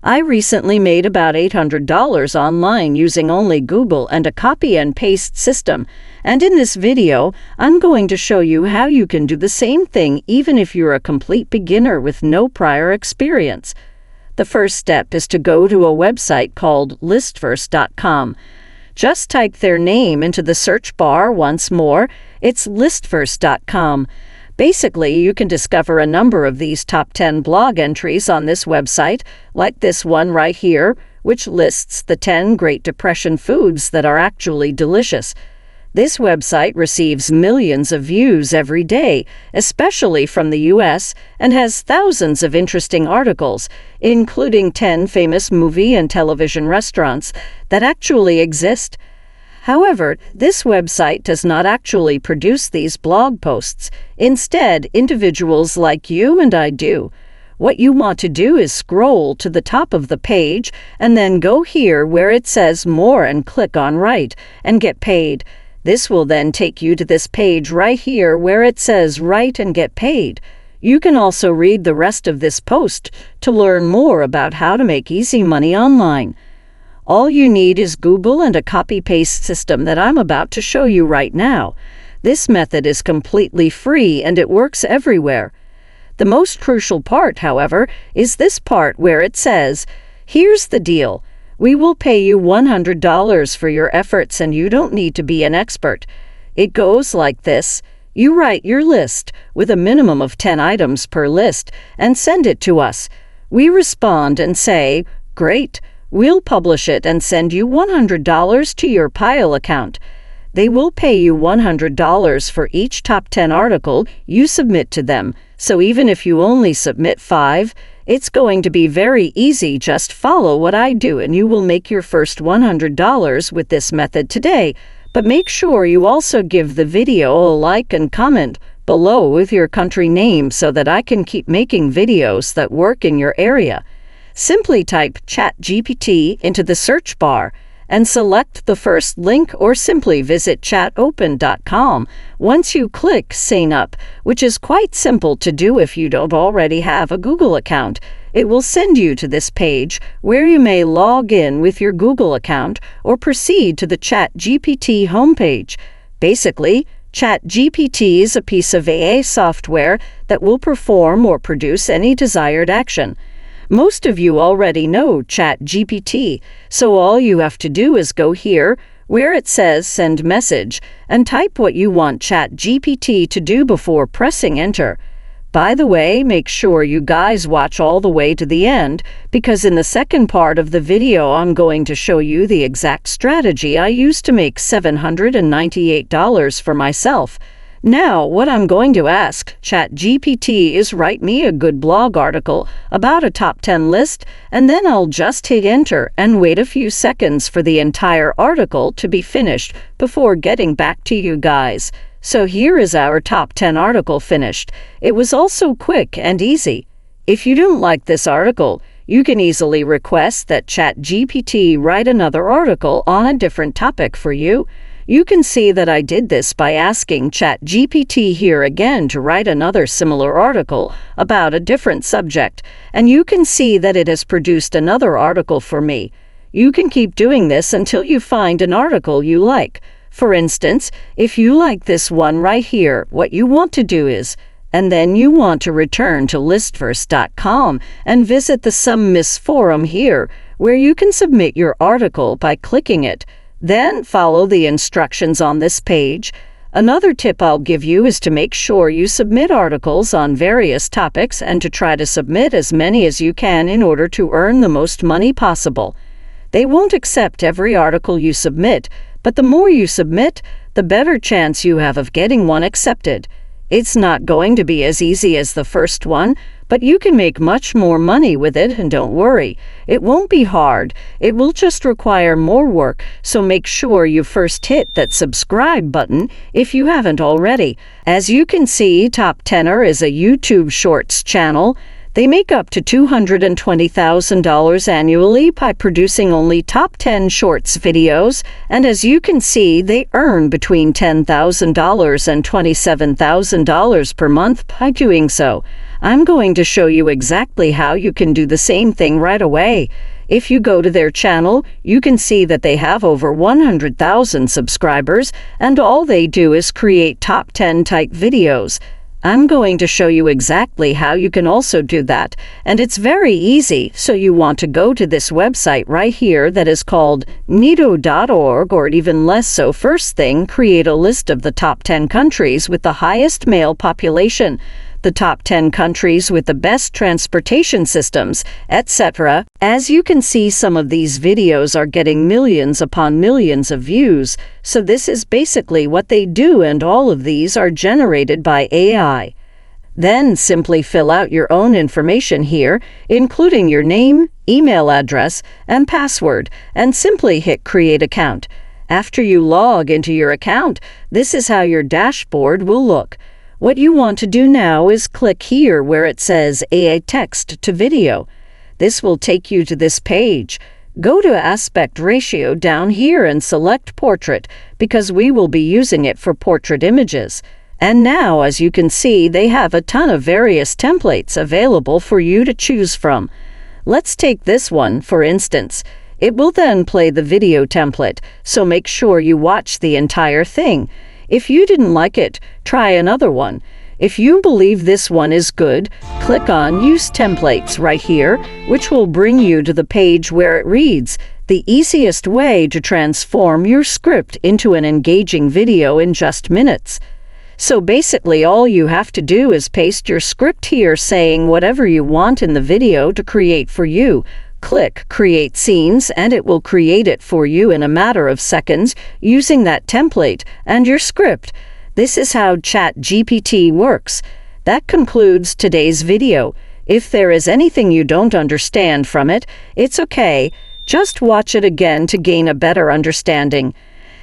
I recently made about $800 online using only Google and a copy and paste system, and in this video, I'm going to show you how you can do the same thing even if you're a complete beginner with no prior experience. The first step is to go to a website called listverse.com. Just type their name into the search bar once more. It's listverse.com. Basically, you can discover a number of these top 10 blog entries on this website, like this one right here, which lists the 10 Great Depression foods that are actually delicious. This website receives millions of views every day, especially from the US, and has thousands of interesting articles, including 10 famous movie and television restaurants that actually exist. However, this website does not actually produce these blog posts. Instead, individuals like you and I do. What you want to do is scroll to the top of the page and then go here where it says More and click on Write and Get Paid. This will then take you to this page right here where it says Write and Get Paid. You can also read the rest of this post to learn more about how to make easy money online. All you need is Google and a copy-paste system that I'm about to show you right now. This method is completely free and it works everywhere. The most crucial part, however, is this part where it says, "Here's the deal. We will pay you $100 for your efforts and you don't need to be an expert." It goes like this. You write your list with a minimum of 10 items per list and send it to us. We respond and say, "Great. We'll publish it and send you $100 to your Pile account." They will pay you $100 for each top 10 article you submit to them, so even if you only submit 5, it's going to be very easy. Just follow what I do and you will make your first $100 with this method today. But make sure you also give the video a like and comment below with your country name so that I can keep making videos that work in your area. Simply type ChatGPT into the search bar and select the first link or simply visit chatopen.com once you click Sign Up, which is quite simple to do if you don't already have a Google account. It will send you to this page where you may log in with your Google account or proceed to the ChatGPT homepage. Basically, ChatGPT is a piece of AI software that will perform or produce any desired action. Most of you already know ChatGPT, so all you have to do is go here where it says Send Message and type what you want ChatGPT to do before pressing Enter. By the way, make sure you guys watch all the way to the end, because in the second part of the video I'm going to show you the exact strategy I used to make $798 for myself. Now, what I'm going to ask ChatGPT is write me a good blog article about a top 10 list, and then I'll just hit enter and wait a few seconds for the entire article to be finished before getting back to you guys. So here is our top 10 article finished. It was also quick and easy. If you don't like this article, you can easily request that ChatGPT write another article on a different topic for you. You can see that I did this by asking ChatGPT here again to write another similar article about a different subject, and you can see that it has produced another article for me. You can keep doing this until you find an article you like. For instance, if you like this one right here, what you want to do is, and then you want to return to listverse.com and visit the Submiss forum here, where you can submit your article by clicking it. Then follow the instructions on this page. Another tip I'll give you is to make sure you submit articles on various topics and to try to submit as many as you can in order to earn the most money possible. They won't accept every article you submit, but the more you submit, the better chance you have of getting one accepted. It's not going to be as easy as the first one, but you can make much more money with it, and don't worry, it won't be hard. It will just require more work, so make sure you first hit that subscribe button if you haven't already. As you can see, Top Tenor is a YouTube Shorts channel. They make up to $220,000 annually by producing only top 10 shorts videos, and as you can see, they earn between $10,000 and $27,000 per month by doing so. I'm going to show you exactly how you can do the same thing right away. If you go to their channel, you can see that they have over 100,000 subscribers, and all they do is create top 10 type videos. I'm going to show you exactly how you can also do that, and it's very easy, so you want to go to this website right here that is called neato.org, or even less so. First thing, create a list of the top 10 countries with the highest male population, the top 10 countries with the best transportation systems, etc. As you can see, some of these videos are getting millions upon millions of views, so this is basically what they do, and all of these are generated by AI. Then simply fill out your own information here, including your name, email address, and password, and simply hit Create Account. After you log into your account, this is how your dashboard will look. What you want to do now is click here where it says AI Text to Video. This will take you to this page. Go to Aspect Ratio down here and select Portrait, because we will be using it for portrait images. And now, as you can see, they have a ton of various templates available for you to choose from. Let's take this one, for instance. It will then play the video template, so make sure you watch the entire thing. If you didn't like it, try another one. If you believe this one is good, click on Use Templates right here, which will bring you to the page where it reads, "The easiest way to transform your script into an engaging video in just minutes." So basically all you have to do is paste your script here saying whatever you want in the video to create for you. Click Create Scenes and it will create it for you in a matter of seconds using that template and your script. This is how ChatGPT works. That concludes today's video. If there is anything you don't understand from it, it's okay. Just watch it again to gain a better understanding.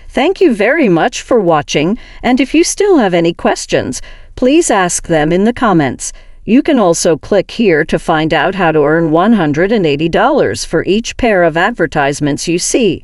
Thank you very much for watching, and if you still have any questions, please ask them in the comments. You can also click here to find out how to earn $180 for each pair of advertisements you see.